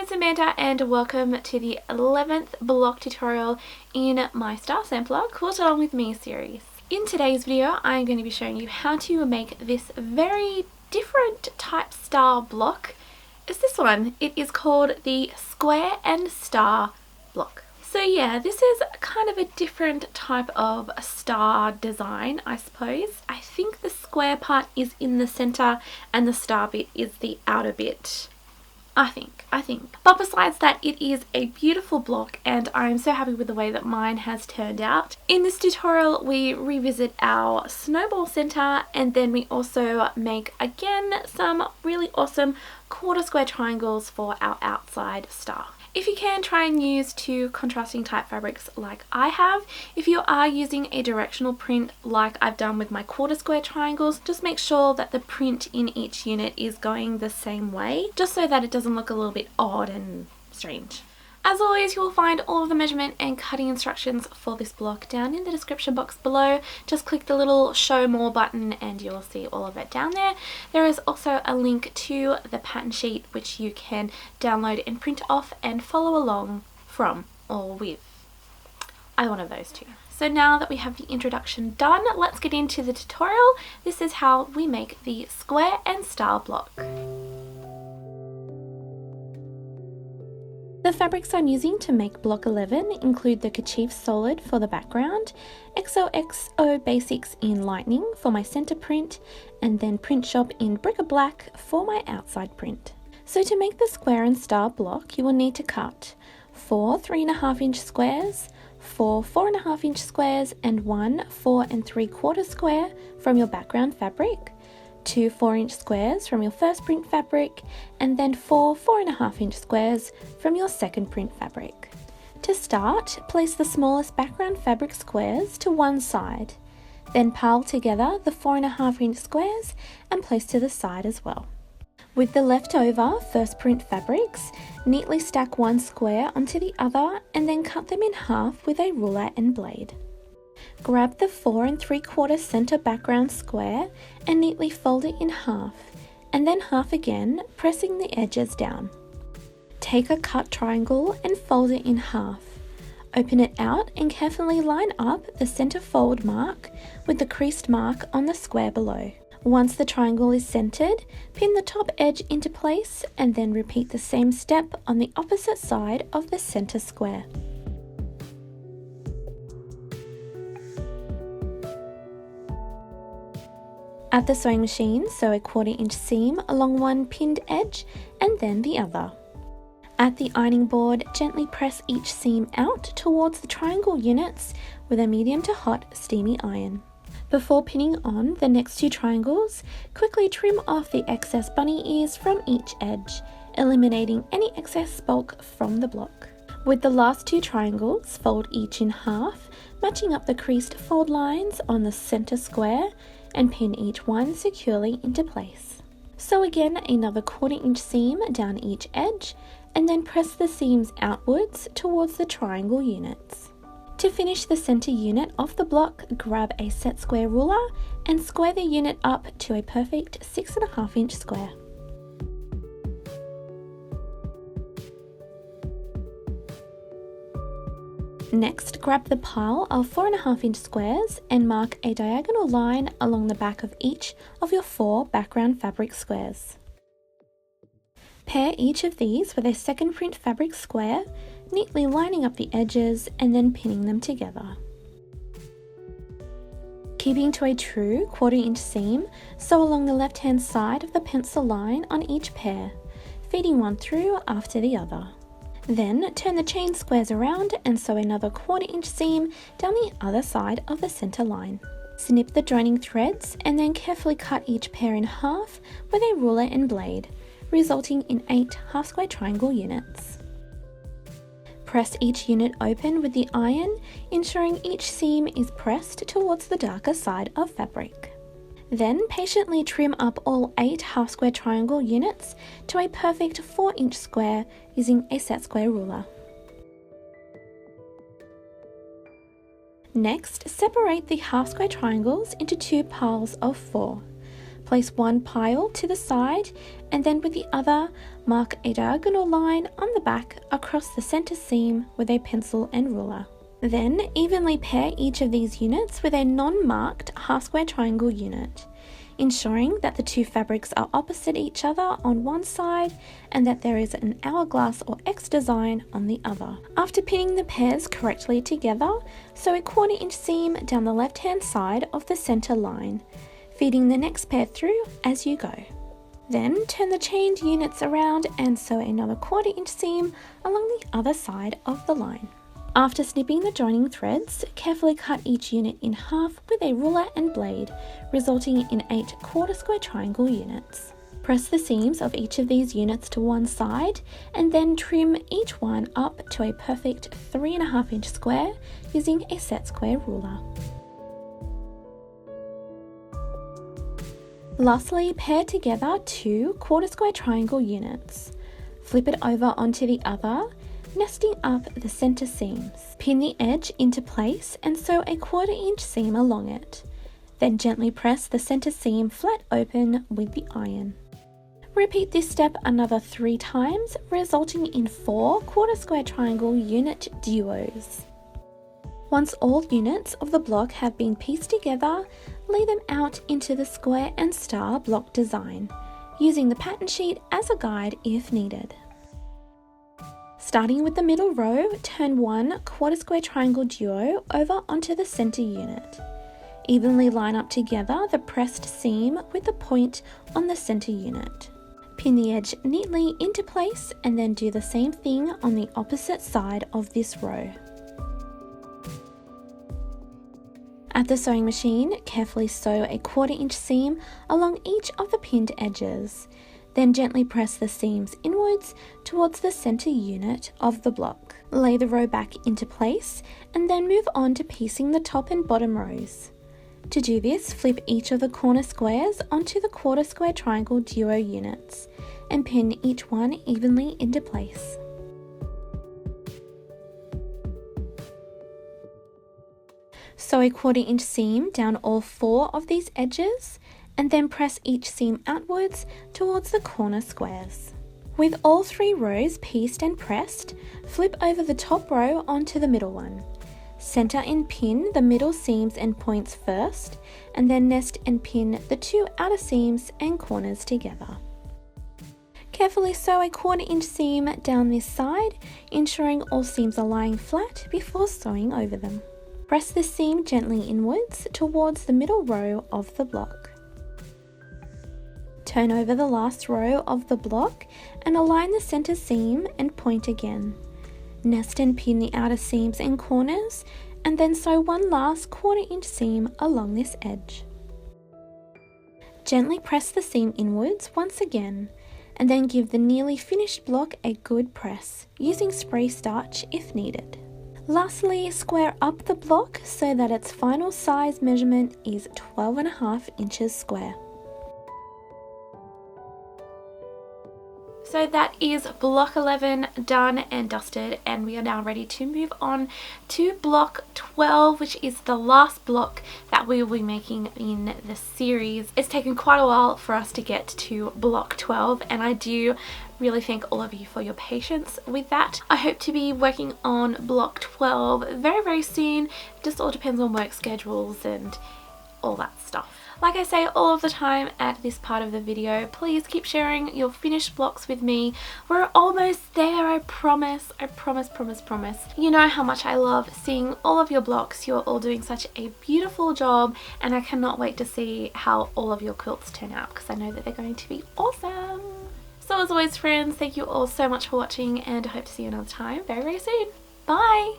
it's Amanda and welcome to the 11th block tutorial in my Star Sampler Quilt Along With Me series. In today's video I'm going to be showing you how to make this very different type star block. It's this one. It is called the Square and Star block. So yeah, this is kind of a different type of star design, I suppose. I think the square part is in the center and the star bit is the outer bit. I think. But besides that, it is a beautiful block and I'm so happy with the way that mine has turned out. In this tutorial, we revisit our snowball center and then we also make, again, some really awesome quarter square triangles for our outside star. If you can, try and use two contrasting type fabrics like I have. If you are using a directional print like I've done with my quarter square triangles, just make sure that the print in each unit is going the same way, just so that it doesn't look a little bit odd and strange. As always, you will find all of the measurement and cutting instructions for this block down in the description box below. Just click the little show more button and you'll see all of it down there. There is also a link to the pattern sheet which you can download and print off and follow along from or with. Either one of those two. So now that we have the introduction done, let's get into the tutorial. This is how we make the square and star block. The fabrics I'm using to make block 11 include the Kerchief Solid for the background, XOXO Basics in Lightning for my center print, and then Print Shop in Bricka Black for my outside print. So to make the square and star block, you will need to cut 4 3.5-inch squares, 4 4.5-inch squares, and 1 4 3/4 square from your background fabric, 2 4-inch squares from your first print fabric, and then 4 4.5-inch squares from your second print fabric. To start, place the smallest background fabric squares to one side, then pile together the 4.5-inch squares and place to the side as well. With the leftover first print fabrics, neatly stack one square onto the other and then cut them in half with a ruler and blade. Grab the 4 3/4 center background square and neatly fold it in half, and then half again, pressing the edges down. Take a cut triangle and fold it in half. Open it out and carefully line up the center fold mark with the creased mark on the square below. Once the triangle is centered, pin the top edge into place and then repeat the same step on the opposite side of the center square. At the sewing machine, sew a 1/4-inch seam along one pinned edge and then the other. At the ironing board, gently press each seam out towards the triangle units with a medium to hot steamy iron. Before pinning on the next two triangles, quickly trim off the excess bunny ears from each edge, eliminating any excess bulk from the block. With the last two triangles, fold each in half, matching up the creased fold lines on the center square, and pin each one securely into place. Sew again another 1/4-inch seam down each edge and then press the seams outwards towards the triangle units. To finish the center unit off the block, grab a set square ruler and square the unit up to a perfect 6.5-inch square. Next, grab the pile of 4.5-inch squares and mark a diagonal line along the back of each of your 4 background fabric squares. Pair each of these with a second print fabric square, neatly lining up the edges and then pinning them together. Keeping to a true 1/4-inch seam, sew along the left-hand side of the pencil line on each pair, feeding one through after the other. Then turn the chain squares around and sew another 1/4-inch seam down the other side of the center line. Snip the joining threads and then carefully cut each pair in half with a ruler and blade, resulting in 8 half-square triangle units. Press each unit open with the iron, ensuring each seam is pressed towards the darker side of fabric. Then patiently trim up all 8 half-square triangle units to a perfect 4-inch square using a set square ruler. Next, separate the half-square triangles into 2 piles of 4. Place one pile to the side and then with the other, mark a diagonal line on the back across the center seam with a pencil and ruler. Then evenly pair each of these units with a non-marked half square triangle unit, ensuring that the two fabrics are opposite each other on one side and that there is an hourglass or X design on the other. After pinning the pairs correctly together, sew a 1/4 inch seam down the left hand side of the center line, feeding the next pair through as you go. Then turn the chained units around and sew another 1/4 inch seam along the other side of the line. After snipping the joining threads, carefully cut each unit in half with a ruler and blade, resulting in 8 1/4 square triangle units. Press the seams of each of these units to one side and then trim each one up to a perfect 3.5 inch square using a set square ruler. Lastly, pair together 2 1/4 square triangle units. Flip it over onto the other, nesting up the center seams. Pin the edge into place and sew a 1/4 inch seam along it. Then gently press the center seam flat open with the iron. Repeat this step another 3 times, resulting in 4 1/4 square triangle unit duos. Once all units of the block have been pieced together, lay them out into the square and star block design, using the pattern sheet as a guide if needed. Starting with the middle row, turn one 1/4 square triangle duo over onto the center unit. Evenly line up together the pressed seam with the point on the center unit. Pin the edge neatly into place and then do the same thing on the opposite side of this row. At the sewing machine, carefully sew a 1/4 inch seam along each of the pinned edges. Then gently press the seams inwards towards the center unit of the block. Lay the row back into place and then move on to piecing the top and bottom rows. To do this, flip each of the corner squares onto the 1/4 square triangle duo units and pin each one evenly into place. Sew a 1/4 inch seam down all 4 of these edges and then press each seam outwards towards the corner squares. With all 3 rows pieced and pressed, flip over the top row onto the middle one. Center and pin the middle seams and points first, and then nest and pin the 2 outer seams and corners together. Carefully sew a 1/4 inch seam down this side, ensuring all seams are lying flat before sewing over them. Press the seam gently inwards towards the middle row of the block. Turn over the last row of the block and align the center seam and point again. Nest and pin the outer seams and corners and then sew one last 1/4 inch seam along this edge. Gently press the seam inwards once again and then give the nearly finished block a good press, using spray starch if needed. Lastly, square up the block so that its final size measurement is 12.5 inches square. So that is block 11 done and dusted, and we are now ready to move on to block 12, which is the last block that we will be making in the series. It's taken quite a while for us to get to block 12, and I do really thank all of you for your patience with that. I hope to be working on block 12 very, very soon. It just all depends on work schedules and all that stuff. Like I say all of the time at this part of the video, please keep sharing your finished blocks with me. We're almost there, I promise. I promise. You know how much I love seeing all of your blocks. You're all doing such a beautiful job, and I cannot wait to see how all of your quilts turn out, because I know that they're going to be awesome. So as always, friends, thank you all so much for watching, and I hope to see you another time very, very soon. Bye!